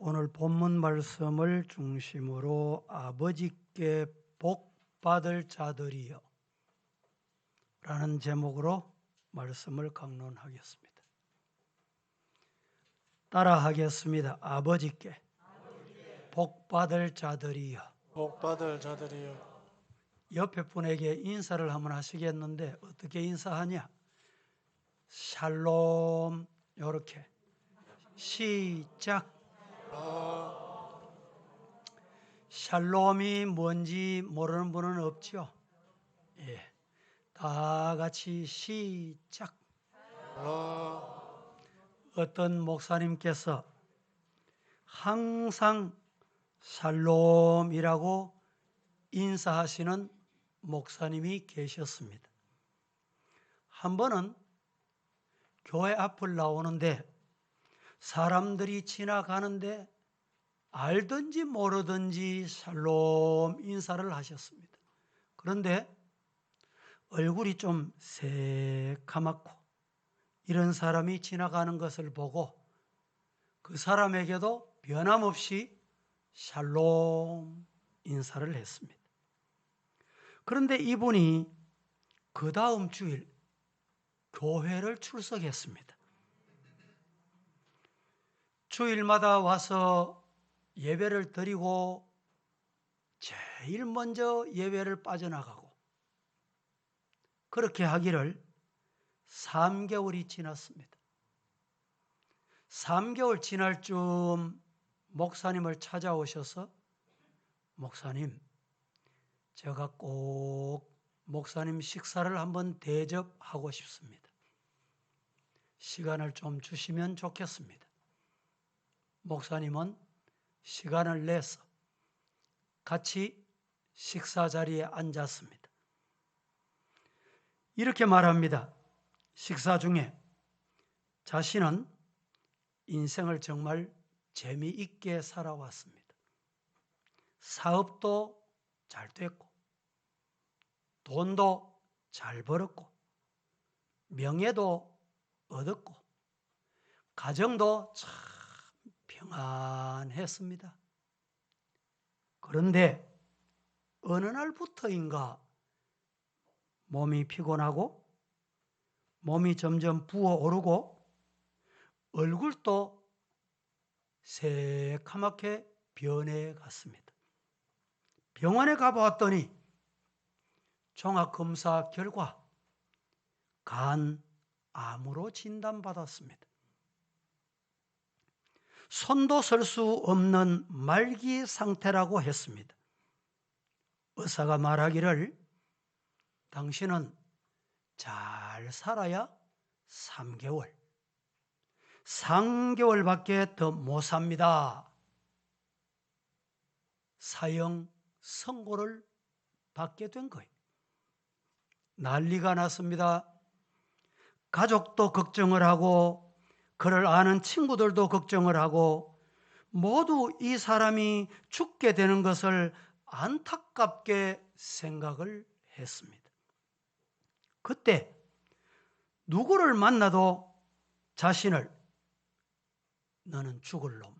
오늘 본문 말씀을 중심으로 아버지께 복 받을 자들이여 라는 제목으로 말씀을 강론하겠습니다. 따라하겠습니다. 아버지께 복 받을 자들이여. 복 받을 자들이여. 옆에 분에게 인사를 한번 하시겠는데 어떻게 인사하냐? 샬롬. 이렇게 시작. 샬롬이 뭔지 모르는 분은 없죠? 예. 다 같이 시작. 어떤 목사님께서 항상 샬롬이라고 인사하시는 목사님이 계셨습니다. 한 번은 교회 앞을 나오는데 사람들이 지나가는데 알든지 모르든지 샬롬 인사를 하셨습니다. 그런데 얼굴이 좀 새카맣고 이런 사람이 지나가는 것을 보고 그 사람에게도 변함없이 샬롬 인사를 했습니다. 그런데 이분이 그 다음 주일 교회를 출석했습니다. 주일마다 와서 예배를 드리고 제일 먼저 예배를 빠져나가고 그렇게 하기를 3개월이 지났습니다. 3개월 지날 쯤 목사님을 찾아오셔서 목사님, 제가 꼭 목사님 식사를 한번 대접하고 싶습니다. 시간을 좀 주시면 좋겠습니다. 목사님은 시간을 내서 같이 식사 자리에 앉았습니다. 이렇게 말합니다. 식사 중에 자신은 인생을 정말 재미있게 살아왔습니다. 사업도 잘 됐고 돈도 잘 벌었고 명예도 얻었고 가정도 참 평안했습니다. 그런데 어느 날부터인가 몸이 피곤하고 몸이 점점 부어오르고 얼굴도 새카맣게 변해갔습니다. 병원에 가보았더니 종합검사 결과 간암으로 진단받았습니다. 손도 쓸 수 없는 말기 상태라고 했습니다. 의사가 말하기를 당신은 잘 살아야 3개월, 3개월밖에 더 못 삽니다. 사형 선고를 받게 된 거예요. 난리가 났습니다. 가족도 걱정을 하고 그를 아는 친구들도 걱정을 하고 모두 이 사람이 죽게 되는 것을 안타깝게 생각을 했습니다. 그때 누구를 만나도 자신을 너는 죽을 놈,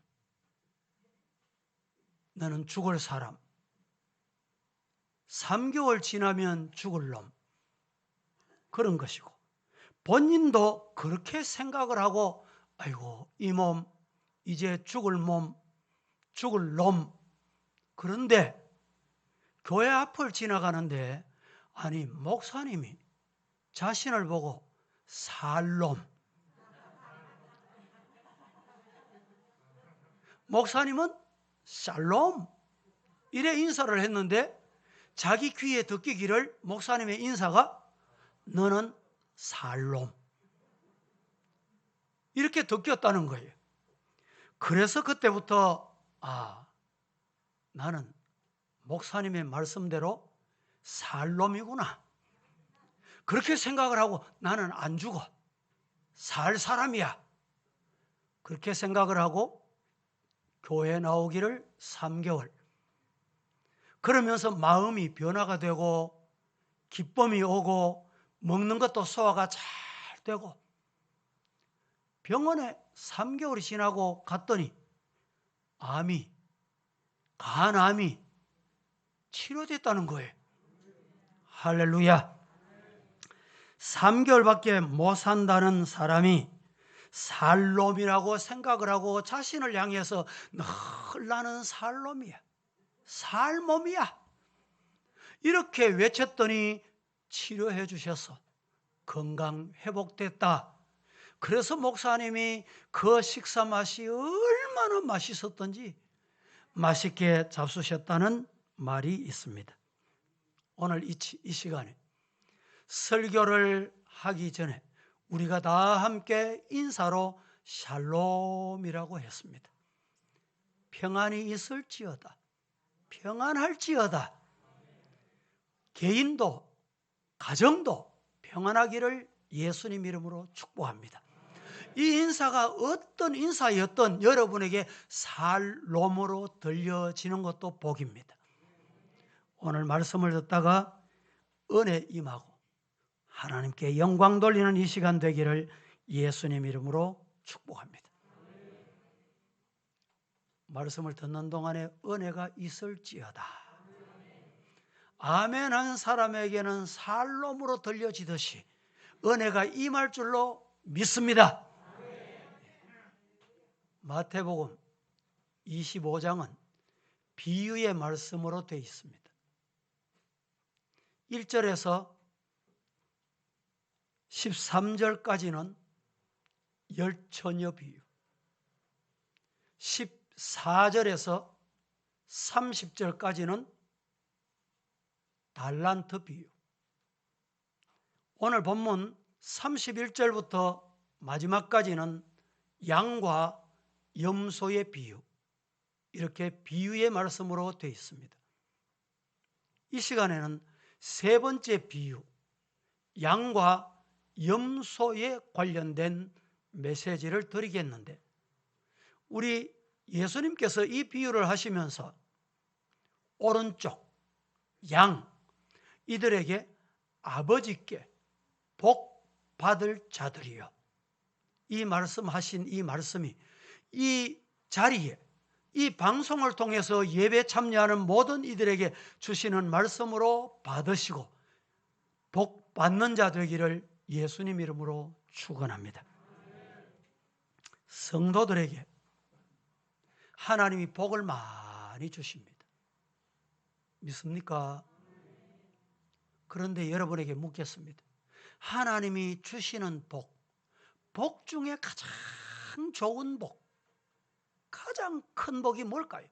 너는 죽을 사람, 3개월 지나면 죽을 놈, 그런 것이고 본인도 그렇게 생각을 하고 아이고 이 몸 이제 죽을 몸, 죽을 놈. 그런데 교회 앞을 지나가는데 아니 목사님이 자신을 보고 살 놈, 목사님은 샬롬 이래 인사를 했는데 자기 귀에 듣기를 목사님의 인사가 너는 살롬 이렇게 듣겼다는 거예요. 그래서 그때부터 나는 목사님의 말씀대로 살롬이구나 그렇게 생각을 하고 나는 안 죽어 살 사람이야 그렇게 생각을 하고 교회에 나오기를 3개월 그러면서 마음이 변화가 되고 기쁨이 오고 먹는 것도 소화가 잘 되고 병원에 3개월이 지나고 갔더니 암이, 간암이 치료됐다는 거예요. 할렐루야. 3개월밖에 못 산다는 사람이 살 놈이라고 생각을 하고 자신을 향해서 늘 나는 살 놈이야, 살 몸이야 이렇게 외쳤더니 치료해 주셔서 건강 회복됐다. 그래서 목사님이 그 식사 맛이 얼마나 맛있었던지 맛있게 잡수셨다는 말이 있습니다. 오늘 이 시간에 설교를 하기 전에 우리가 다 함께 인사로 샬롬이라고 했습니다. 평안이 있을지어다, 평안할지어다. 개인도 가정도 평안하기를 예수님 이름으로 축복합니다. 이 인사가 어떤 인사였던 여러분에게 샬롬으로 들려지는 것도 복입니다. 오늘 말씀을 듣다가 은혜 임하고 하나님께 영광 돌리는 이 시간 되기를 예수님 이름으로 축복합니다. 말씀을 듣는 동안에 은혜가 있을지어다. 아멘 한 사람에게는 샬롬으로 들려지듯이 은혜가 임할 줄로 믿습니다. 마태복음 25장은 비유의 말씀으로 되어 있습니다. 1절에서 13절까지는 열처녀 비유, 14절에서 30절까지는 달란트 비유, 오늘 본문 31절부터 마지막까지는 양과 염소의 비유, 이렇게 비유의 말씀으로 되어 있습니다. 이 시간에는 세 번째 비유, 양과 염소에 관련된 메시지를 드리겠는데, 우리 예수님께서 이 비유를 하시면서 오른쪽 양, 이들에게 아버지께 복 받을 자들이요, 이 말씀하신 이 말씀이 이 자리에, 이 방송을 통해서 예배 참여하는 모든 이들에게 주시는 말씀으로 받으시고 복 받는 자 되기를 예수님 이름으로 축원합니다. 성도들에게 하나님이 복을 많이 주십니다. 믿습니까? 그런데 여러분에게 묻겠습니다. 하나님이 주시는 복 중에 가장 좋은 복, 가장 큰 복이 뭘까요?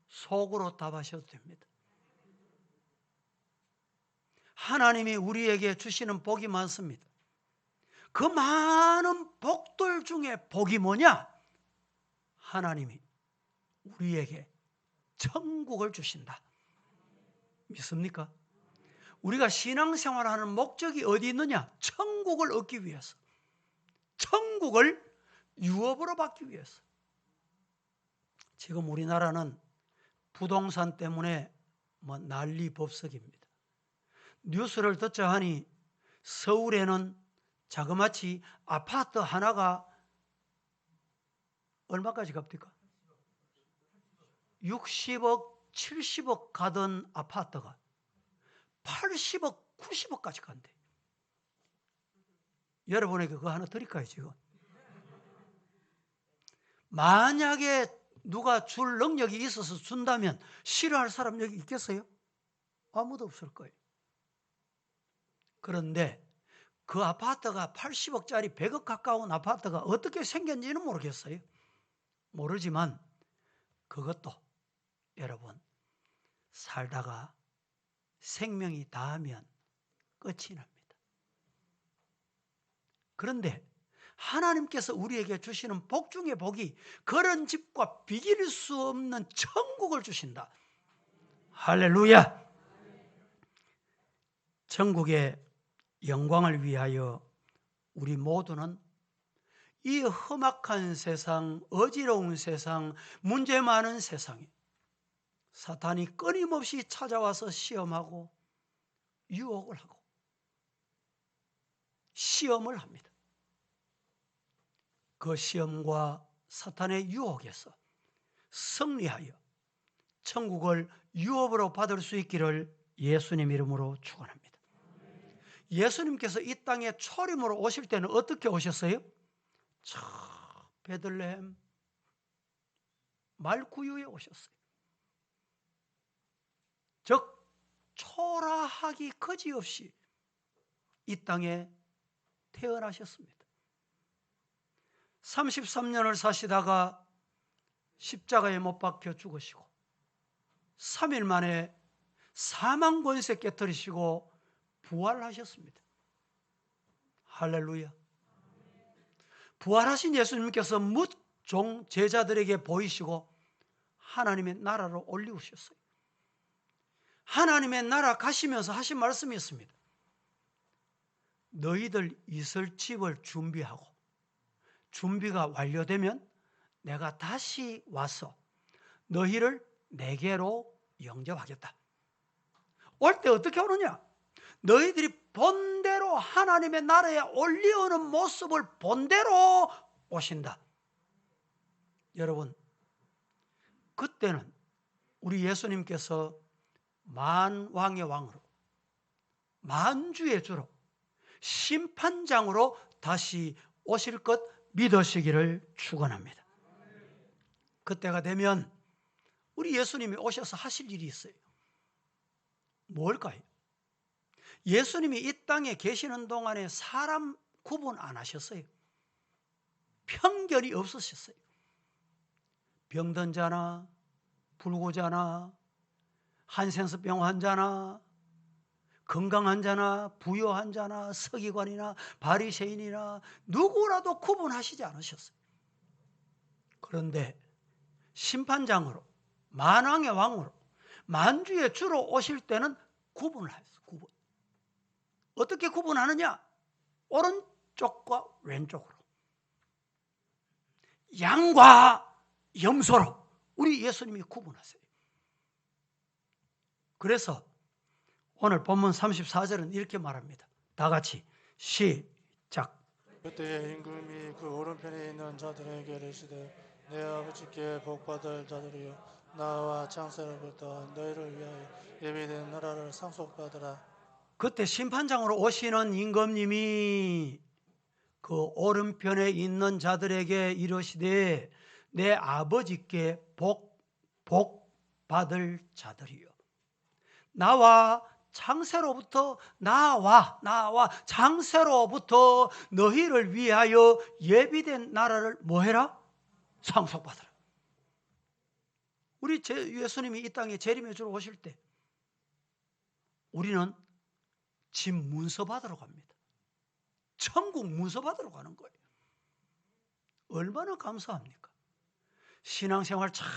속으로 답하셔도 됩니다. 하나님이 우리에게 주시는 복이 많습니다. 그 많은 복들 중에 복이 뭐냐? 하나님이 우리에게 천국을 주신다. 믿습니까? 우리가 신앙생활하는 목적이 어디 있느냐? 천국을 얻기 위해서, 천국을 유업으로 받기 위해서. 지금 우리나라는 부동산 때문에 난리법석입니다. 뉴스를 듣자 하니 서울에는 자그마치 아파트 하나가 얼마까지 갑니까? 60억, 70억 가던 아파트가 80억, 90억까지 간대. 여러분에게 그거 하나 드릴까요, 지금? 만약에 누가 줄 능력이 있어서 준다면 싫어할 사람 여기 있겠어요? 아무도 없을 거예요. 그런데 그 아파트가 80억짜리 100억 가까운 아파트가 어떻게 생겼는지는 모르겠어요. 모르지만 그것도 여러분 살다가 생명이 다하면 끝이 납니다. 그런데 하나님께서 우리에게 주시는 복 중에 복이 그런 집과 비길 수 없는 천국을 주신다. 할렐루야. 천국의 영광을 위하여 우리 모두는 이 험악한 세상, 어지러운 세상, 문제 많은 세상에 사탄이 끊임없이 찾아와서 시험하고 유혹을 하고 시험을 합니다. 그 시험과 사탄의 유혹에서 승리하여 천국을 유업으로 받을 수 있기를 예수님 이름으로 축원합니다. 예수님께서 이 땅에 초림으로 오실 때는 어떻게 오셨어요? 저 베들레헴 말구유에 오셨어요. 즉 초라하기 거지없이 이 땅에 태어나셨습니다. 33년을 사시다가 십자가에 못 박혀 죽으시고 3일 만에 사망 권세 깨뜨리시고 부활하셨습니다. 할렐루야. 부활하신 예수님께서 묻종 제자들에게 보이시고 하나님의 나라로 올리우셨어요. 하나님의 나라 가시면서 하신 말씀이 있습니다. 너희들 있을 집을 준비하고 준비가 완료되면 내가 다시 와서 너희를 내게로 영접하겠다. 올 때 어떻게 오느냐? 너희들이 본대로 하나님의 나라에 올려오는 모습을 본대로 오신다. 여러분, 그때는 우리 예수님께서 만왕의 왕으로 만주의 주로 심판장으로 다시 오실 것 믿으시기를 축원합니다. 그때가 되면 우리 예수님이 오셔서 하실 일이 있어요. 뭘까요? 예수님이 이 땅에 계시는 동안에 사람 구분 안 하셨어요. 편견이 없으셨어요. 병든 자나 불구자나 한센스병 환자나 건강한 자나 부유한 자나 서기관이나 바리새인이나 누구라도 구분하시지 않으셨어요. 그런데 심판장으로 만왕의 왕으로 만주의 주로 오실 때는 구분을 했어요. 구분. 어떻게 구분하느냐? 오른쪽과 왼쪽으로, 양과 염소로 우리 예수님이 구분하세요. 그래서 오늘 본문 34절은 이렇게 말합니다. 다 같이 시작. 그때 임금이 그 오른편에 있는 자들에게 이르시되 내 아버지께 복받을 자들이여 나와 창세로부터 너희를 위하여 예비된 나라를 상속받으라. 그때 심판장으로 오시는 임금님이 그 오른편에 있는 자들에게 이르시되 내 아버지께 복받을 자들이요 나와 창세로부터 나와 창세로부터 너희를 위하여 예비된 나라를 뭐해라? 상속받으라. 우리 예수님이 이 땅에 재림의 주로 오실 때 우리는 집 문서 받으러 갑니다. 천국 문서 받으러 가는 거예요. 얼마나 감사합니까? 신앙생활 잘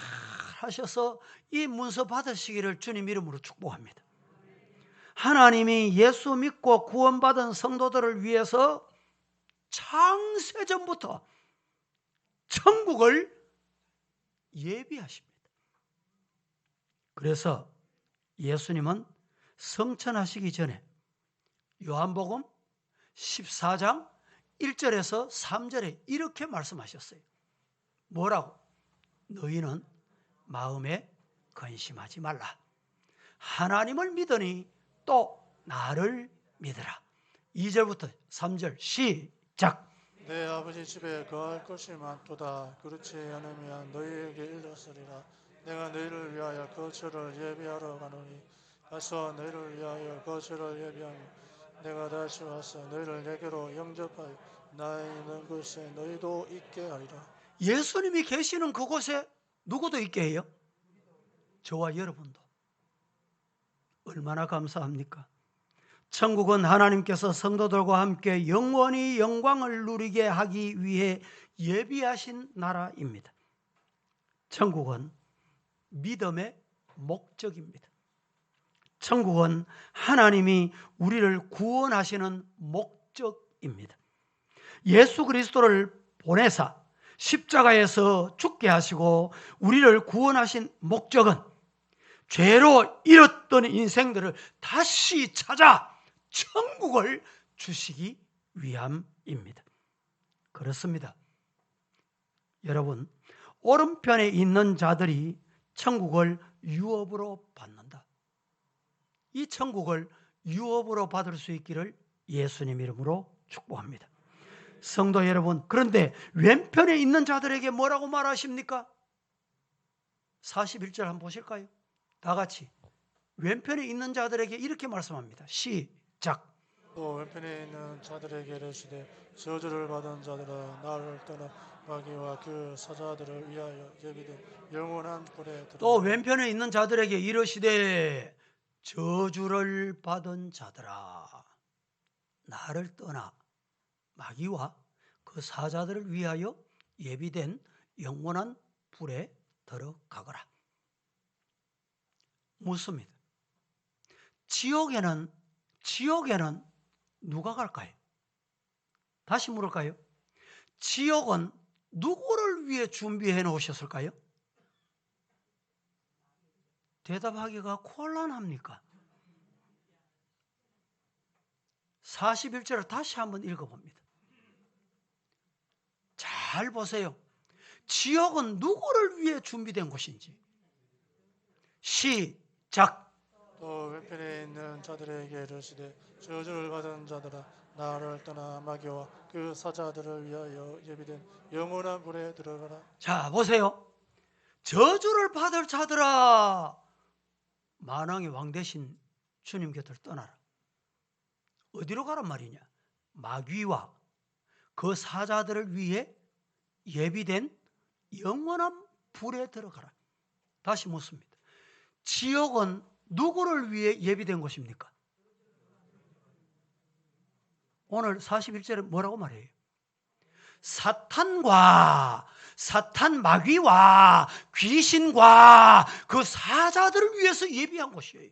하셔서 이 문서 받으시기를 주님 이름으로 축복합니다. 하나님이 예수 믿고 구원받은 성도들을 위해서 창세전부터 천국을 예비하십니다. 그래서 예수님은 성천하시기 전에 요한복음 14장 1절에서 3절에 이렇게 말씀하셨어요. 뭐라고? 너희는 마음에 근심하지 말라. 하나님을 믿으니 또 나를 믿으라. 2절부터 3절 시작. 내 아버지 집에 거할 것이 많도다. 그렇지 않으면 너희에게 일렀으리라. 내가 너희를 위하여 거처를 예비하러 가노니 가서 너희를 위하여 거처를 예비하며 내가 다시 와서 너희를 내게로 영접하여 나 있는 곳에 너희도 있게 하리라. 예수님이 계시는 그곳에 누구도 있게 해요? 저와 여러분도. 얼마나 감사합니까? 천국은 하나님께서 성도들과 함께 영원히 영광을 누리게 하기 위해 예비하신 나라입니다. 천국은 믿음의 목적입니다. 천국은 하나님이 우리를 구원하시는 목적입니다. 예수 그리스도를 보내사 십자가에서 죽게 하시고 우리를 구원하신 목적은 죄로 잃었던 인생들을 다시 찾아 천국을 주시기 위함입니다. 그렇습니다. 여러분, 오른편에 있는 자들이 천국을 유업으로 받는다. 이 천국을 유업으로 받을 수 있기를 예수님 이름으로 축복합니다. 성도 여러분, 그런데 왼편에 있는 자들에게 뭐라고 말하십니까? 41절 한번 보실까요? 다 같이. 왼편에 있는 자들에게 이렇게 말씀합니다. 시작. 또 왼편에 있는 자들에게 이르시되 저주를 받은 자들아 나를 떠나 마귀와 그 사자들을 위하여 예비된 영원한 불에 들어가라. 또 왼편에 있는 자들에게 이르시되 저주를 받은 자들아 나를 떠나 마귀와 그 사자들을 위하여 예비된 영원한 불에 들어가거라. 묻습니다. 지옥에는 누가 갈까요? 다시 물을까요? 지옥은 누구를 위해 준비해 놓으셨을까요? 대답하기가 곤란합니까? 41절을 다시 한번 읽어봅니다. 잘 보세요. 지옥은 누구를 위해 준비된 곳인지. 시작. 또 왼편에 있는 자들에게 이르시되 저주를 받은 자들아 나를 떠나 마귀와 그 사자들을 위하여 예비된 영원한 불에 들어가라. 자, 보세요. 저주를 받을 자들아 만왕의 왕 대신 주님 곁을 떠나라. 어디로 가란 말이냐? 마귀와 그 사자들을 위해 예비된 영원한 불에 들어가라. 다시 묻습니다. 지옥은 누구를 위해 예비된 곳입니까? 오늘 41절에 뭐라고 말해요? 사탄 마귀와 귀신과 그 사자들을 위해서 예비한 곳이에요.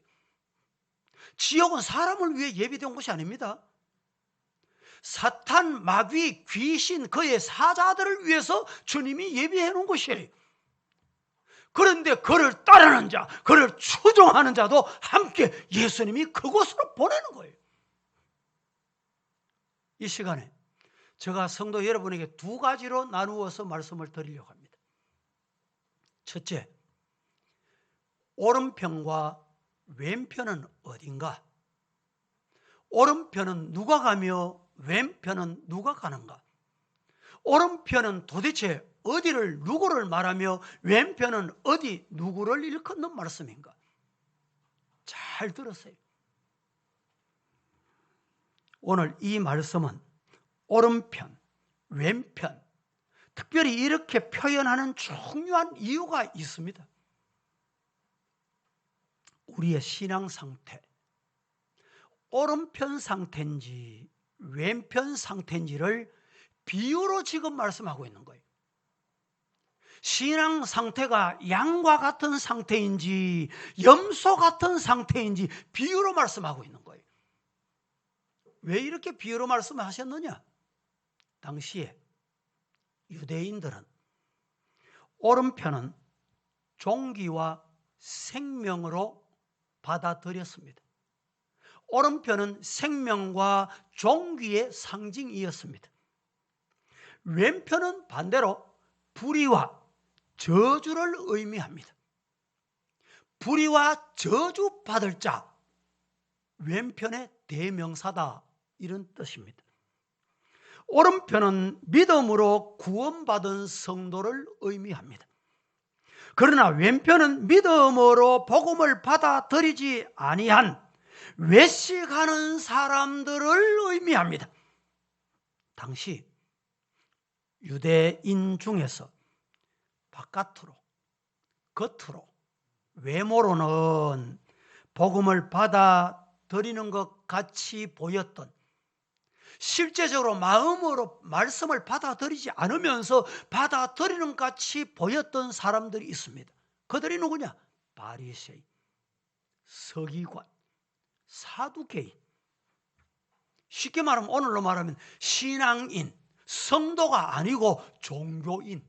지옥은 사람을 위해 예비된 곳이 아닙니다. 사탄, 마귀, 귀신, 그의 사자들을 위해서 주님이 예비해 놓은 곳이에요. 그런데 그를 따르는 자, 그를 추종하는 자도 함께 예수님이 그곳으로 보내는 거예요. 이 시간에 제가 성도 여러분에게 두 가지로 나누어서 말씀을 드리려고 합니다. 첫째, 오른편과 왼편은 어딘가? 오른편은 누가 가며 왼편은 누가 가는가? 오른편은 도대체 어디를 누구를 말하며 왼편은 어디 누구를 일컫는 말씀인가? 잘 들으세요. 오늘 이 말씀은 오른편, 왼편, 특별히 이렇게 표현하는 중요한 이유가 있습니다. 우리의 신앙 상태, 오른편 상태인지 왼편 상태인지를 비유로 지금 말씀하고 있는 거예요. 신앙 상태가 양과 같은 상태인지 염소 같은 상태인지 비유로 말씀하고 있는 거예요. 왜 이렇게 비유로 말씀하셨느냐? 당시에 유대인들은 오른편은 종기와 생명으로 받아들였습니다. 오른편은 생명과 종기의 상징이었습니다. 왼편은 반대로 불의와 저주를 의미합니다. 불의와 저주 받을 자, 왼편의 대명사다, 이런 뜻입니다. 오른편은 믿음으로 구원받은 성도를 의미합니다. 그러나 왼편은 믿음으로 복음을 받아들이지 아니한 외식하는 사람들을 의미합니다. 당시 유대인 중에서 바깥으로, 겉으로, 외모로는 복음을 받아들이는 것 같이 보였던, 실제적으로 마음으로 말씀을 받아들이지 않으면서 받아들이는 것 같이 보였던 사람들이 있습니다. 그들이 누구냐? 바리새인, 서기관, 사두개인. 쉽게 말하면, 오늘로 말하면 신앙인, 성도가 아니고 종교인.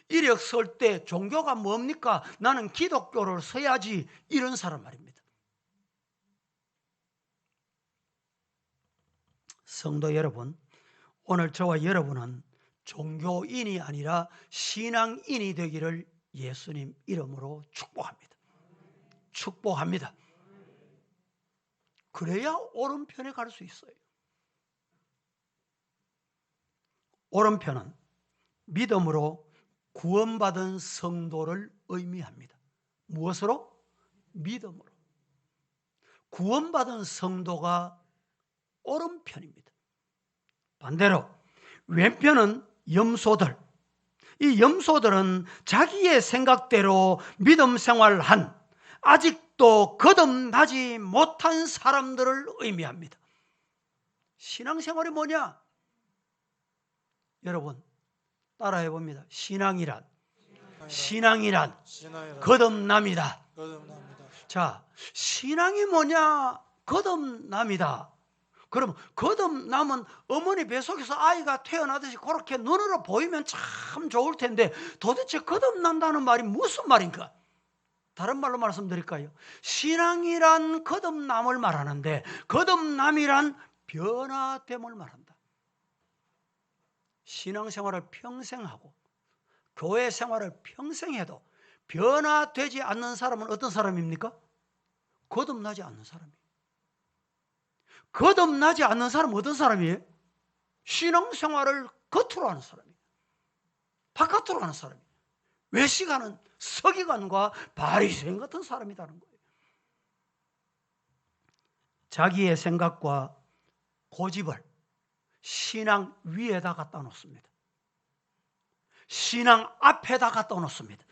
이력 쓸 때 종교가 뭡니까? 나는 기독교를 써야지, 이런 사람 말입니다. 성도 여러분, 오늘 저와 여러분은 종교인이 아니라 신앙인이 되기를 예수님 이름으로 축복합니다. 축복합니다. 그래야 오른편에 갈 수 있어요. 오른편은 믿음으로 구원받은 성도를 의미합니다. 무엇으로? 믿음으로. 구원받은 성도가 오른편입니다. 반대로 왼편은 염소들. 이 염소들은 자기의 생각대로 믿음 생활한 아직도 거듭나지 못한 사람들을 의미합니다. 신앙생활이 뭐냐? 여러분 따라해 봅니다. 신앙이란 거듭남이다. 거듭납니다. 자, 신앙이 뭐냐? 거듭남이다. 그럼 거듭남은 어머니 뱃속에서 아이가 태어나듯이 그렇게 눈으로 보이면 참 좋을 텐데 도대체 거듭난다는 말이 무슨 말인가? 다른 말로 말씀드릴까요? 신앙이란 거듭남을 말하는데 거듭남이란 변화됨을 말한다. 신앙생활을 평생 하고 교회 생활을 평생 해도 변화되지 않는 사람은 어떤 사람입니까? 거듭나지 않는 사람이에요. 거듭나지 않는 사람은 어떤 사람이에요? 신앙생활을 겉으로 하는 사람이에요. 바깥으로 하는 사람이에요. 외식하는 서기관과 바리새인 같은 사람이라는 거예요. 자기의 생각과 고집을 신앙 위에다 갖다 놓습니다. 신앙 앞에다 갖다 놓습니다.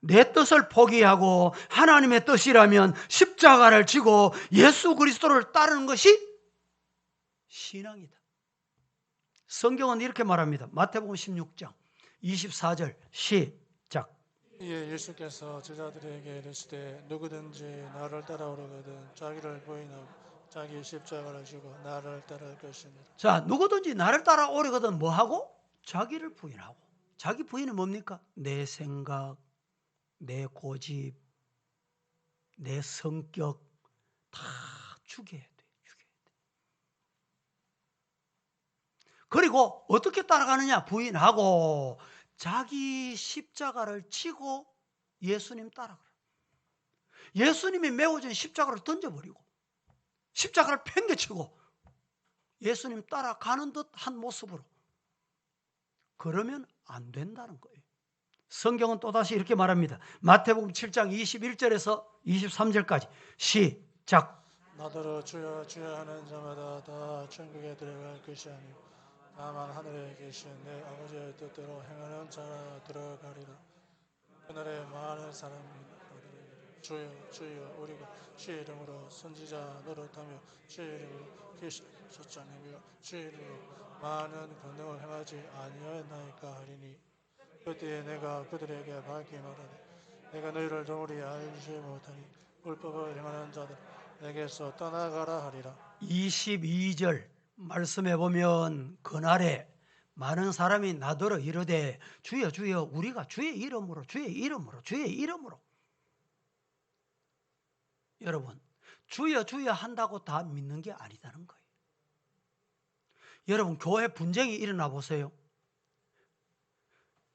내 뜻을 포기하고 하나님의 뜻이라면 십자가를 지고 예수 그리스도를 따르는 것이 신앙이다. 성경은 이렇게 말합니다. 마태복음 16장 24절 시작. 이에 예수께서 제자들에게 이르시되 누구든지 나를 따라오려거든 자기를 부인하고 자기 십자가를 지고 나를 따를 것입니다. 자, 누구든지 나를 따라오려거든 뭐하고? 자기를 부인하고. 자기 부인은 뭡니까? 내 생각, 내 고집, 내 성격 다 죽여야 돼. 그리고 어떻게 따라가느냐? 부인하고 자기 십자가를 지고 예수님 따라가라. 예수님이 메워진 십자가를 던져버리고 십자가를 팽개치고 예수님 따라가는 듯한 모습으로 그러면 안 된다는 거예요. 성경은 또다시 이렇게 말합니다. 마태복음 7장 21절에서 23절까지 시작. 나더러 주여 주여 하는 자마다 다 천국에 들어갈 것이 아니요 다만 하늘에 계신 내 아버지의 뜻대로 행하는 자라 들어가리라. 그날에 많은 사람이 나더러 주여 주여 우리가 주의 이름으로 선지자 노릇하며 주의 이름으로 계신 소장하며 주의 이름으로 많은 권능을 행하지 아니하였나이까 하리니 그때에 내가 그들에게 밝히 말하되 내가 너희를 도무지 알지 못하니 율법을 행하는 자들 내게서 떠나가라 하리라. 22절 말씀해 보면 그날에 많은 사람이 나더러 이르되 주여 주여 우리가 주의 이름으로 주의 이름으로 주의 이름으로. 여러분 주여 주여 한다고 다 믿는 게 아니다는 거예요. 여러분 교회 분쟁이 일어나 보세요.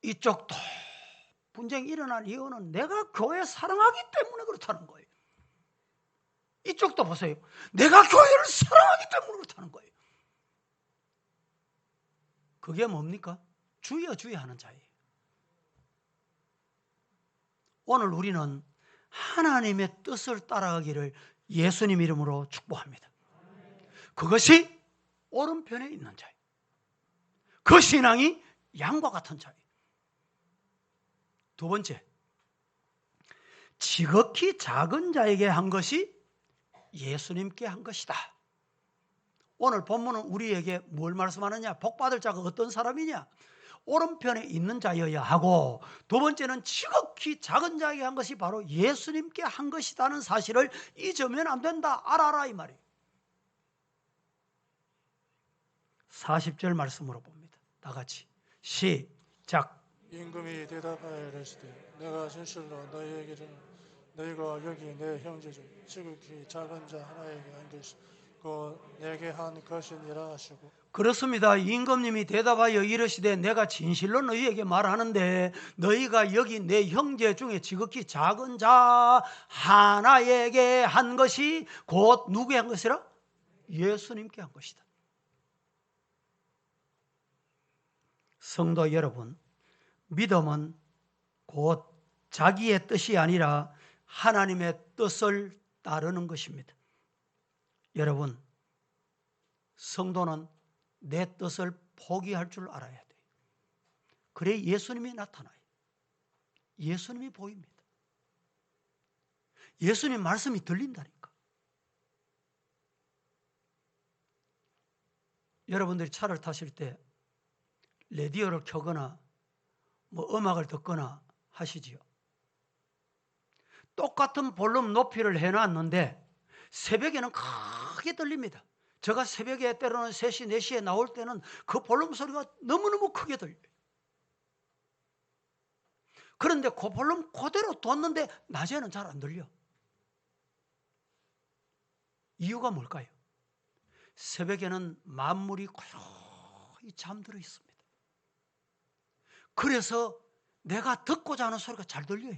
이쪽도 분쟁이 일어날 이유는 내가 교회 사랑하기 때문에 그렇다는 거예요. 이쪽도 보세요. 내가 교회를 사랑하기 때문에 그렇다는 거예요. 그게 뭡니까? 주여 주여 하는 자예요. 오늘 우리는 하나님의 뜻을 따라가기를 예수님 이름으로 축복합니다. 그것이 오른편에 있는 자예요. 그 신앙이 양과 같은 자예요. 두 번째, 지극히 작은 자에게 한 것이 예수님께 한 것이다. 오늘 본문은 우리에게 뭘 말씀하느냐? 복받을 자가 어떤 사람이냐? 오른편에 있는 자여야 하고, 두 번째는 지극히 작은 자에게 한 것이 바로 예수님께 한 것이라는 사실을 잊으면 안 된다. 알아라 이 말이에요. 40절 말씀으로 봅니다. 다 같이 시작. 임금이 대답하여 이르시되 내가 진실로 너희에게 이르노니 너희가 여기 내 형제 중 지극히 작은 자 하나에게 한 것이 곧 내게 한 것이니라 하시고 그렇습니다. 임금님이 대답하여 이르시되 내가 진실로 너희에게 말하는데 너희가 여기 내 형제 중에 지극히 작은 자 하나에게 한 것이 곧 누구에게 한 것이라? 예수님께 한 것이다. 성도 여러분, 믿음은 곧 자기의 뜻이 아니라 하나님의 뜻을 따르는 것입니다. 여러분, 성도는 내 뜻을 포기할 줄 알아야 돼요. 그래 예수님이 나타나요. 예수님이 보입니다. 예수님 말씀이 들린다니까. 여러분들이 차를 타실 때 라디오를 켜거나 뭐 음악을 듣거나 하시지요. 똑같은 볼륨 높이를 해놨는데 새벽에는 크게 들립니다. 제가 새벽에 때로는 3시, 4시에 나올 때는 그 볼륨 소리가 너무너무 크게 들려요. 그런데 그 볼륨 그대로 뒀는데 낮에는 잘 안 들려. 이유가 뭘까요? 새벽에는 만물이 고요히 잠들어 있습니다. 그래서 내가 듣고자 하는 소리가 잘 들려요.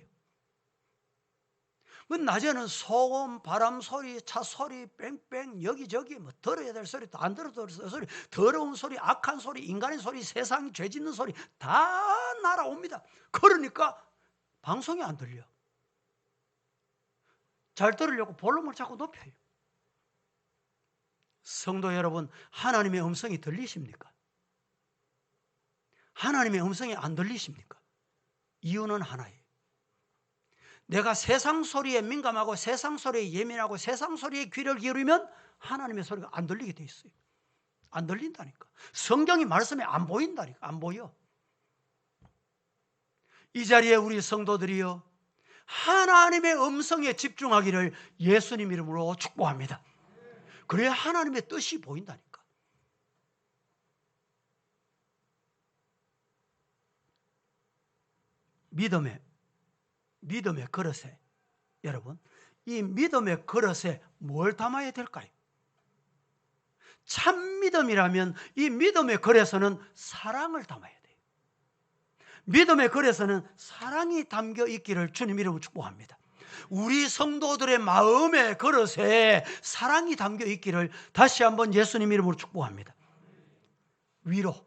낮에는 소음, 바람 소리, 차 소리, 뺑뺑 여기저기 뭐 들어야 될 소리, 안 들어도 될 소리, 더러운 소리, 악한 소리, 인간의 소리, 세상 죄 짓는 소리 다 날아옵니다. 그러니까 방송이 안 들려. 잘 들으려고 볼륨을 자꾸 높여요. 성도 여러분, 하나님의 음성이 들리십니까? 하나님의 음성이 안 들리십니까? 이유는 하나예요. 내가 세상 소리에 민감하고 세상 소리에 예민하고 세상 소리에 귀를 기울이면 하나님의 소리가 안 들리게 돼 있어요. 안 들린다니까. 성경이 말씀에 안 보인다니까. 안 보여. 이 자리에 우리 성도들이요, 하나님의 음성에 집중하기를 예수님 이름으로 축복합니다. 그래야 하나님의 뜻이 보인다니까. 믿음의 그릇에, 여러분, 이 믿음의 그릇에 뭘 담아야 될까요? 참 믿음이라면 이 믿음의 그릇에는 사랑을 담아야 돼요. 믿음의 그릇에는 사랑이 담겨 있기를 주님 이름으로 축복합니다. 우리 성도들의 마음의 그릇에 사랑이 담겨 있기를 다시 한번 예수님 이름으로 축복합니다. 위로,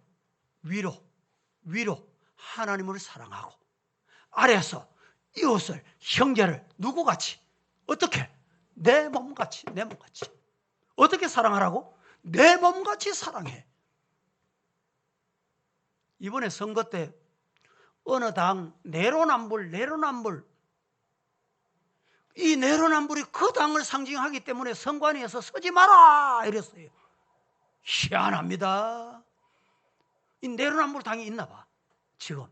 하나님을 사랑하고 아래서 이웃을, 형제를 누구같이, 어떻게? 내 몸같이. 어떻게 사랑하라고? 내 몸같이 사랑해. 이번에 선거 때 어느 당 내로남불, 이 내로남불이 그 당을 상징하기 때문에 선관위에서 서지 마라 이랬어요. 희한합니다. 이 내로남불 당이 있나 봐 지금.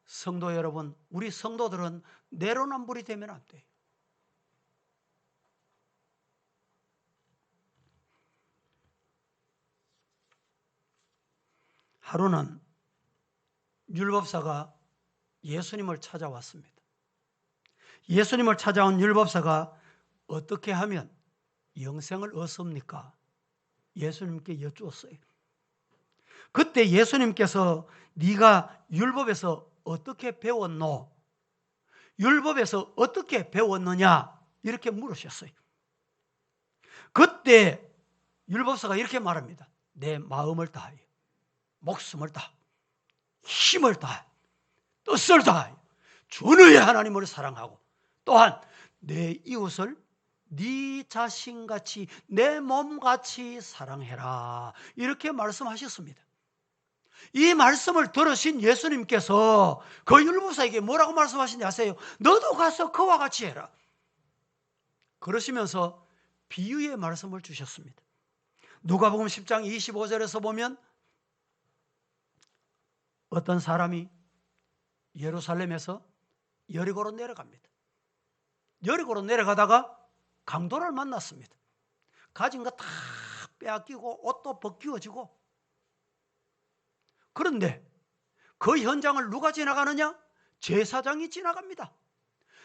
성도 여러분, 우리 성도들은 내로남불이 되면 안 돼요. 하루는 율법사가 예수님을 찾아왔습니다. 예수님을 찾아온 율법사가 어떻게 하면 영생을 얻습니까? 예수님께 여쭈었어요. 그때 예수님께서 네가 율법에서 어떻게 배웠노? 율법에서 어떻게 배웠느냐? 이렇게 물으셨어요. 그때 율법사가 이렇게 말합니다. 내 마음을 다하여, 목숨을 다하여, 힘을 다하여, 뜻을 다하여 주 너의 하나님을 사랑하고 또한 내 이웃을 네 자신같이 내 몸같이 사랑해라. 이렇게 말씀하셨습니다. 이 말씀을 들으신 예수님께서 그 율법사에게 뭐라고 말씀하시는지 아세요? 너도 가서 그와 같이 해라. 그러시면서 비유의 말씀을 주셨습니다. 누가복음 10장 25절에서 보면 어떤 사람이 예루살렘에서 여리고로 내려갑니다. 여리고로 내려가다가 강도를 만났습니다. 가진 거 다 빼앗기고 옷도 벗기워지고. 그런데 그 현장을 누가 지나가느냐? 제사장이 지나갑니다.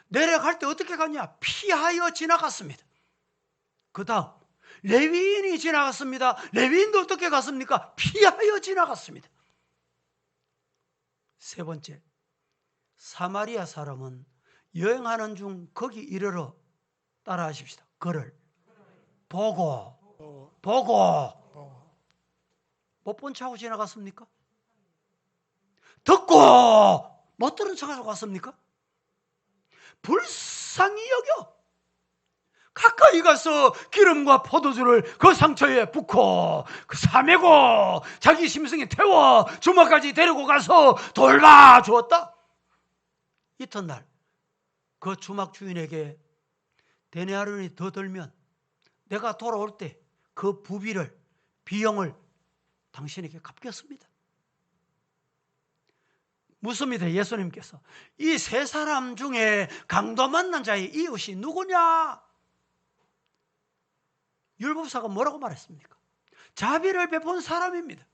내려갈 때 어떻게 가냐? 피하여 지나갔습니다. 그 다음 레위인이 지나갔습니다. 레위인도 어떻게 갔습니까? 피하여 지나갔습니다. 세 번째, 사마리아 사람은 여행하는 중 거기 이르러 따라하십시다. 그를 보고 못 본 척하고 지나갔습니까? 듣고 못 들은 척하고 갔습니까? 불쌍히 여겨 가까이 가서 기름과 포도주를 그 상처에 붓고 그 사매고 자기 심승에 태워 주막까지 데리고 가서 돌봐 주었다. 이튿날 그 주막 주인에게 데나리온이 더 들면 내가 돌아올 때 그 부비를 비용을 당신에게 갚겠습니다. 묻습니다. 예수님께서 이 세 사람 중에 강도 만난 자의 이웃이 누구냐? 율법사가 뭐라고 말했습니까? 자비를 베푼 사람입니다.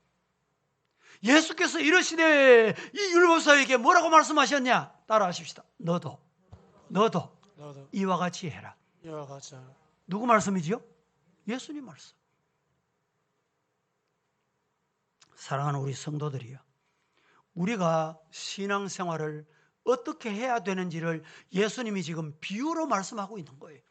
예수께서 이러시되 이 율법사에게 뭐라고 말씀하셨냐? 따라하십시다. 너도 이와 같이 해라. 이와 같이 하라. 누구 말씀이지요? 예수님 말씀. 사랑하는 우리 성도들이요, 우리가 신앙생활을 어떻게 해야 되는지를 예수님이 지금 비유로 말씀하고 있는 거예요.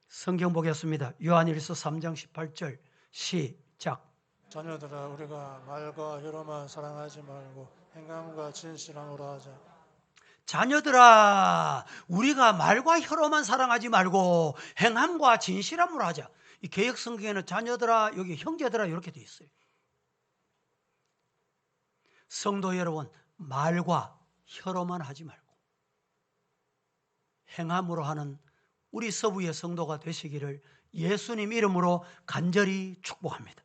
성경 보겠습니다. 요한일서 3장 18절 시작. 자녀들아, 우리가 말과 혀로만 사랑하지 말고 행함과 진실함으로 하자. 자녀들아, 우리가 말과 혀로만 사랑하지 말고 행함과 진실함으로 하자. 이 개역 성경에는 자녀들아, 여기 형제들아 이렇게 돼 있어요. 성도 여러분, 말과 혀로만 하지 말고 행함으로 하는 우리 서부의 성도가 되시기를 예수님 이름으로 간절히 축복합니다.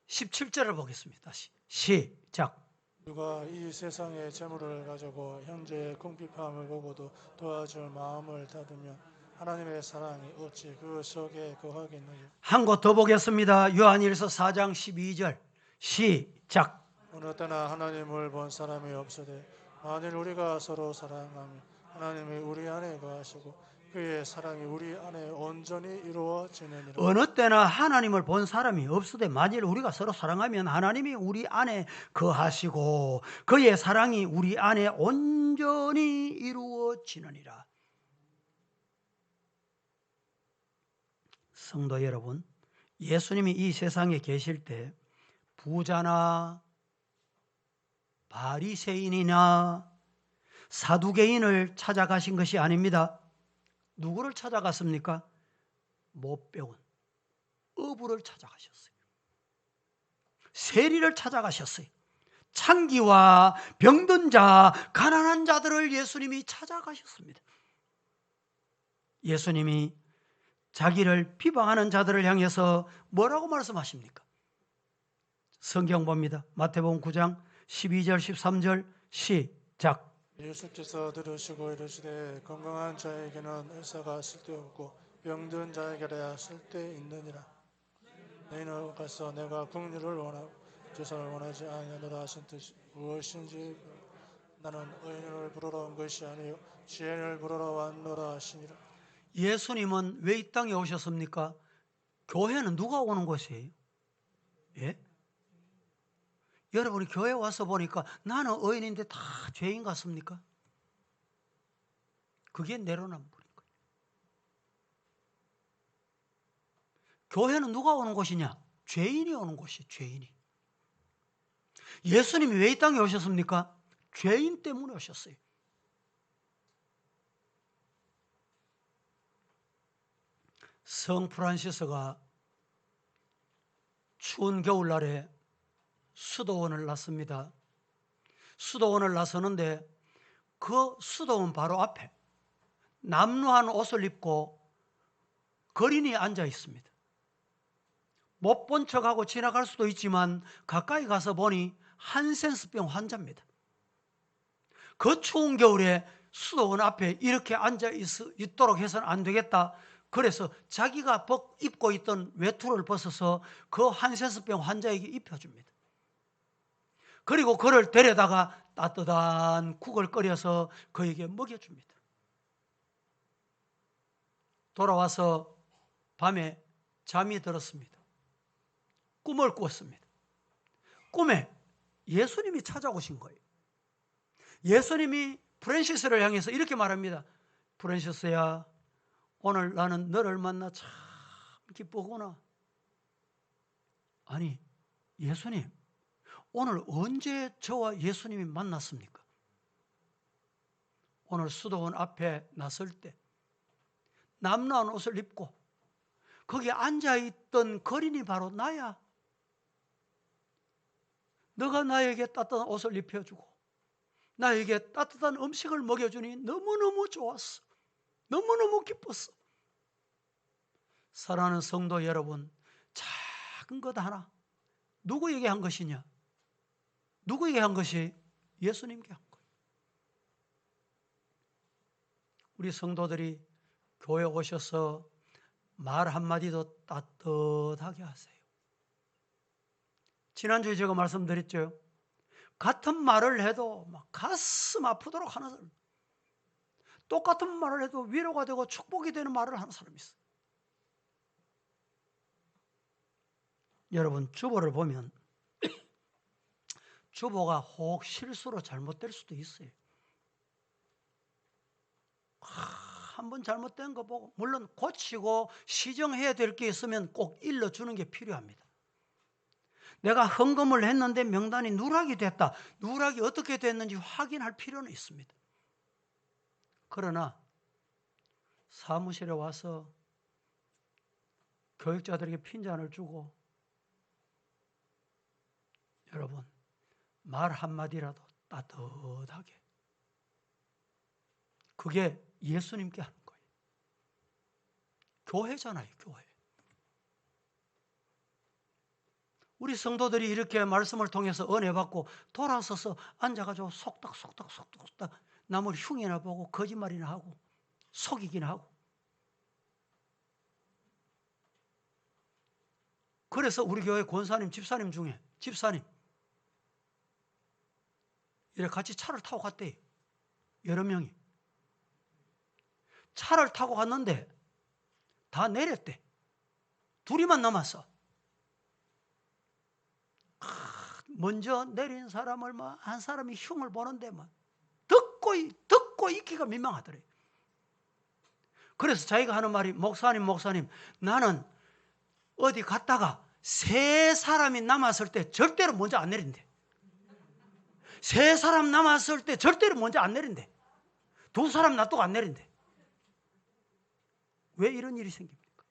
17절을 보겠습니다. 다시 시작. 누가 이 세상의 재물을 가지고 형제의 궁핍함을 보고도 도와줄 마음을 닫으면 하나님의 사랑이 어찌 그 속에 거하겠느냐. 한 곳 더 보겠습니다. 요한일서 4장 12절 시작. 어느 때나 하나님을 본 사람이 없으되 만일 우리가 서로 사랑하면 하나님이 우리 안에 거하시고 그의 사랑이 우리 안에 온전히 이루어지느니라. 어느 때나 하나님을 본 사람이 없으되 만일 우리가 서로 사랑하면 하나님이 우리 안에 거하시고 그의 사랑이 우리 안에 온전히 이루어지느니라. 성도 여러분, 예수님이 이 세상에 계실 때 부자나 바리새인이나 사두개인을 찾아가신 것이 아닙니다. 누구를 찾아갔습니까? 못 배운 어부를 찾아가셨어요. 세리를 찾아가셨어요. 창기와 병든 자, 가난한 자들을 예수님이 찾아가셨습니다. 예수님이 자기를 비방하는 자들을 향해서 뭐라고 말씀하십니까? 성경 봅니다. 마태복음 9장 12절 13절 시작. 예수께서 들으시고 이르시되 건강한 자에게는 의사가 쓸데없고 병든 자에게야 쓸데있느니라. 너희는 가서 내가 긍휼을 원하고 제사를 원하지 아니하노라 하신 뜻이 무엇인지 나는 의인을 부르러 온 것이 아니요 지혜를 부르러 왔노라 하시니라. 예수님은 왜 이 땅에 오셨습니까? 교회는 누가 오는 곳이에요? 예? 여러분이 교회 와서 보니까 나는 의인인데 다 죄인 같습니까? 그게 내로남불인 거예요. 교회는 누가 오는 곳이냐? 죄인이 오는 곳이에요. 죄인이. 예수님이 왜 이 땅에 오셨습니까? 죄인 때문에 오셨어요. 성 프란시스가 추운 겨울날에 수도원을 났습니다. 수도원을 나서는데 그 수도원 바로 앞에 남루한 옷을 입고 거린이 앉아 있습니다. 못 본 척하고 지나갈 수도 있지만 가까이 가서 보니 한센스병 환자입니다. 그 추운 겨울에 수도원 앞에 이렇게 앉아 있도록 해서는 안 되겠다. 그래서 자기가 입고 있던 외투를 벗어서 그 한센스병 환자에게 입혀줍니다. 그리고 그를 데려다가 따뜻한 국을 끓여서 그에게 먹여줍니다. 돌아와서 밤에 잠이 들었습니다. 꿈을 꾸었습니다. 꿈에 예수님이 찾아오신 거예요. 예수님이 프란시스를 향해서 이렇게 말합니다. 프란시스야, 오늘 나는 너를 만나 참 기쁘구나. 아니, 예수님, 오늘 언제 저와 예수님이 만났습니까? 오늘 수도원 앞에 나설 때 남루한 옷을 입고 거기에 앉아있던 거린이 바로 나야. 너가 나에게 따뜻한 옷을 입혀주고 나에게 따뜻한 음식을 먹여주니 너무너무 좋았어. 너무너무 기뻤어. 사랑하는 성도 여러분, 작은 것 하나 누구에게 한 것이냐? 누구에게 한 것이? 예수님께 한 거예요. 우리 성도들이 교회 오셔서 말 한마디도 따뜻하게 하세요. 지난주에 제가 말씀드렸죠. 같은 말을 해도 막 가슴 아프도록 하는 사람, 똑같은 말을 해도 위로가 되고 축복이 되는 말을 하는 사람이 있어요. 여러분, 주보를 보면 주보가 혹 실수로 잘못될 수도 있어요. 한번 잘못된 거 보고, 물론 고치고 시정해야 될 게 있으면 꼭 일러주는 게 필요합니다. 내가 헌금을 했는데 명단이 누락이 됐다. 누락이 어떻게 됐는지 확인할 필요는 있습니다. 그러나 사무실에 와서 교육자들에게 핀잔을 주고, 여러분, 말 한마디라도 따뜻하게, 그게 예수님께 하는 거예요. 교회잖아요, 교회. 우리 성도들이 이렇게 말씀을 통해서 은혜 받고 돌아서서 앉아가지고 속닥속닥 남을 흉이나 보고 거짓말이나 하고 속이기나 하고, 그래서 우리 교회 권사님, 집사님 중에 집사님 이렇게 같이 차를 타고 갔대요. 여러 명이 차를 타고 갔는데 다 내렸대. 둘이만 남았어. 먼저 내린 사람을 한 사람이 흉을 보는데 듣고 있기가 민망하더래. 그래서 자기가 하는 말이, 목사님, 나는 어디 갔다가 세 사람이 남았을 때 절대로 먼저 안 내린대. 세 사람 남았을 때 절대로 먼저 안 내린대. 두 사람 놔두고 안 내린대. 왜 이런 일이 생깁니까?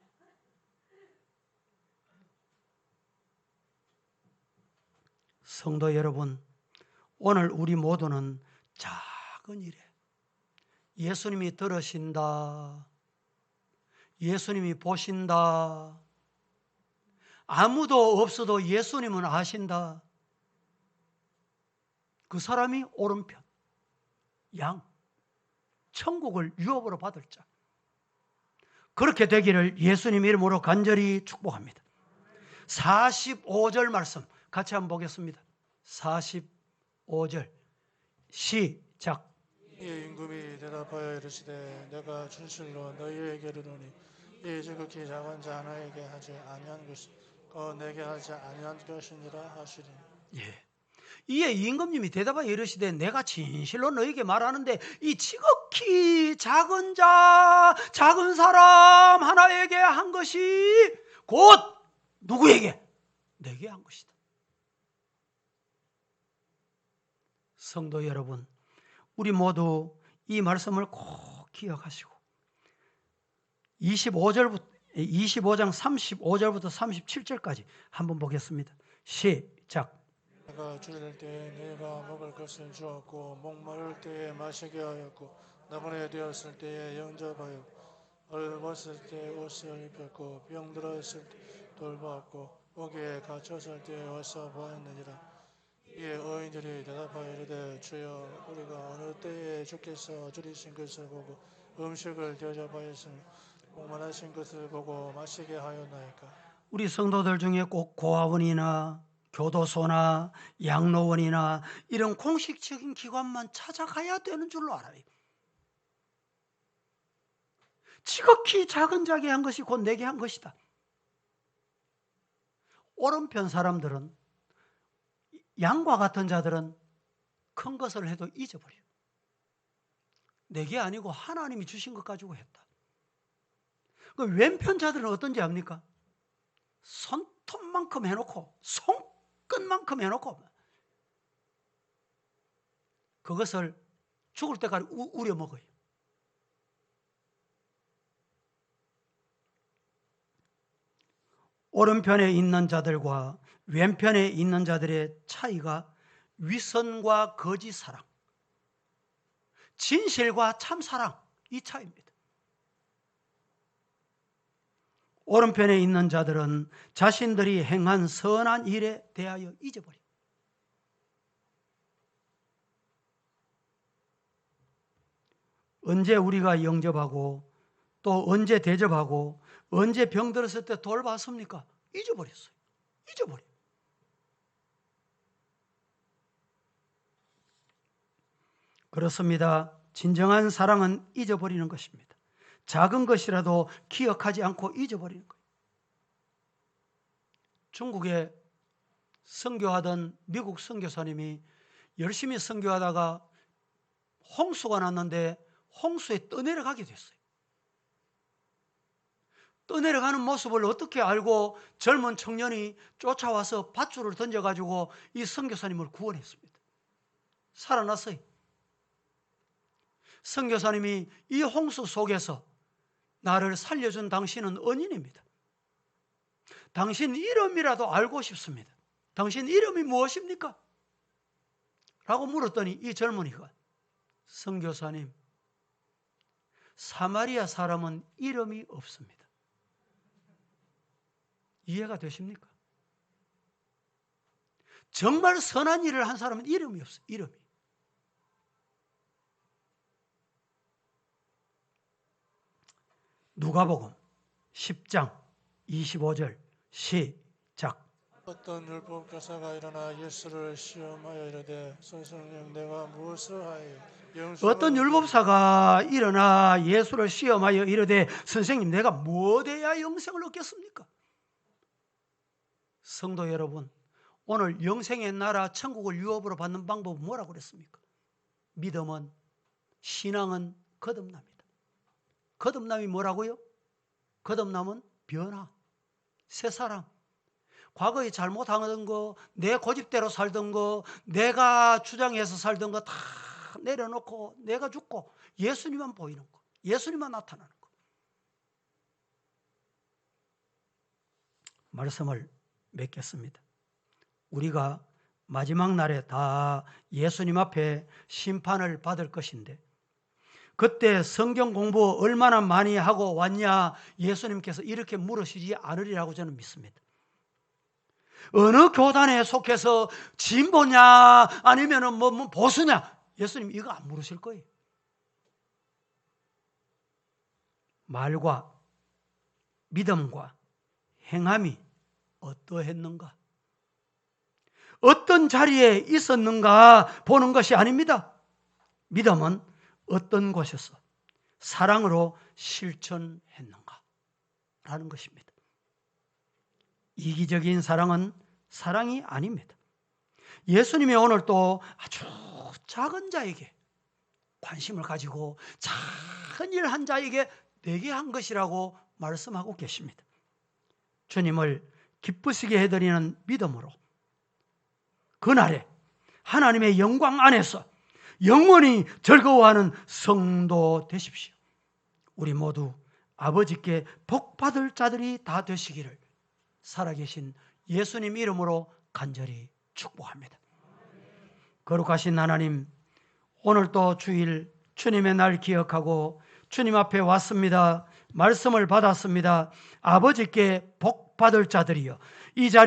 성도 여러분, 오늘 우리 모두는 작은 일에 예수님이 들으신다, 예수님이 보신다, 아무도 없어도 예수님은 아신다, 그 사람이 오른편, 양, 천국을 유업으로 받을 자, 그렇게 되기를 예수님 이름으로 간절히 축복합니다. 45절 말씀 같이 한번 보겠습니다. 45절 시작. 이에 임금이 대답하여 이르시되 내가 진실로 너희에게 이르노니 이 지극히 작은 자 하나에게 하지 아니한 것이 내게 하지 아니한 것이니라 하시리니. 예. 이에 임금님이 대답하여 이르시되 내가 진실로 너에게 말하는데 이 지극히 작은 자, 작은 사람 하나에게 한 것이 곧 누구에게? 내게 한 것이다. 성도 여러분, 우리 모두 이 말씀을 꼭 기억하시고 25장 35절부터 37절까지 한번 보겠습니다. 시작. 내가 줄일 때에 내가 먹을 것을 주었고 목마를 때에 마시게 하였고 나그네 되었을 때에 영접하여 얼었을 때 옷을 입혔고 병들었을 때 돌보았고 옥에 갇혔을 때에 와서 보았느니라. 이에 의인들이 대답하여 이르되 주여 우리가 어느 때에 주께서 줄이신 것을 보고 음식을 대접하였으며 목마르신 것을 보고 마시게 하였나이까. 우리 성도들 중에 꼭 고아원이나 교도소나 양로원이나 이런 공식적인 기관만 찾아가야 되는 줄로 알아요. 지극히 작은 자에게 한 것이 곧 내게 한 것이다. 오른편 사람들은, 양과 같은 자들은 큰 것을 해도 잊어버려. 내게 아니고 하나님이 주신 것 가지고 했다. 그 왼편 자들은 어떤지 압니까? 손톱만큼 해놓고, 손끝만큼 해놓고, 그것을 죽을 때까지 우려 먹어요. 오른편에 있는 자들과 왼편에 있는 자들의 차이가 위선과 거짓 사랑, 진실과 참 사랑, 이 차이입니다. 오른편에 있는 자들은 자신들이 행한 선한 일에 대하여 잊어버려. 언제 우리가 영접하고 또 언제 대접하고 언제 병들었을 때 돌봤습니까? 잊어버렸어요. 잊어버려. 그렇습니다. 진정한 사랑은 잊어버리는 것입니다. 작은 것이라도 기억하지 않고 잊어버리는 거예요. 중국에 선교하던 미국 선교사님이 열심히 선교하다가 홍수가 났는데 홍수에 떠내려가게 됐어요. 떠내려가는 모습을 어떻게 알고 젊은 청년이 쫓아와서 밧줄을 던져가지고 이 선교사님을 구원했습니다. 살아났어요. 선교사님이 이 홍수 속에서 나를 살려준 당신은恩인입니다. 당신 이름이라도 알고 싶습니다. 당신 이름이 무엇입니까? 라고 물었더니 이 젊은이가, 선교사님, 사마리아 사람은 이름이 없습니다. 이해가 되십니까? 정말 선한 일을 한 사람은 이름이 없어요. 이름이. 누가복음 10장 25절 시작. 어떤 율법교사가 일어나 예수를 시험하여 이르되 선생님 내가 무엇을 하여 어떤 율법사가 일어나 예수를 시험하여 이르되 선생님 내가 뭐해야 영생을 얻겠습니까? 성도 여러분, 오늘 영생의 나라 천국을 유업으로 받는 방법은 뭐라고 그랬습니까? 믿음은, 신앙은 거듭납니다. 거듭남이 뭐라고요? 거듭남은 변화, 새 사람. 과거에 잘못하던 거, 내 고집대로 살던 거, 내가 주장해서 살던 거 다 내려놓고 내가 죽고 예수님만 보이는 거, 예수님만 나타나는 거. 말씀을 맺겠습니다. 우리가 마지막 날에 다 예수님 앞에 심판을 받을 것인데 그때 성경 공부 얼마나 많이 하고 왔냐 예수님께서 이렇게 물으시지 않으리라고 저는 믿습니다. 어느 교단에 속해서 진보냐 아니면 뭐 보수냐 예수님 이거 안 물으실 거예요. 말과 믿음과 행함이 어떠했는가? 어떤 자리에 있었는가 보는 것이 아닙니다. 믿음은 어떤 곳에서 사랑으로 실천했는가 라는 것입니다. 이기적인 사랑은 사랑이 아닙니다. 예수님이 오늘 또 아주 작은 자에게 관심을 가지고 작은 일 한 자에게 내게 한 것이라고 말씀하고 계십니다. 주님을 기쁘시게 해드리는 믿음으로 그날에 하나님의 영광 안에서 영원히 즐거워하는 성도 되십시오. 우리 모두 아버지께 복받을 자들이 다 되시기를 살아계신 예수님 이름으로 간절히 축복합니다. 거룩하신 하나님, 오늘 또 주일 주님의 날 기억하고 주님 앞에 왔습니다. 말씀을 받았습니다. 아버지께 복받을 자들이여 이 자리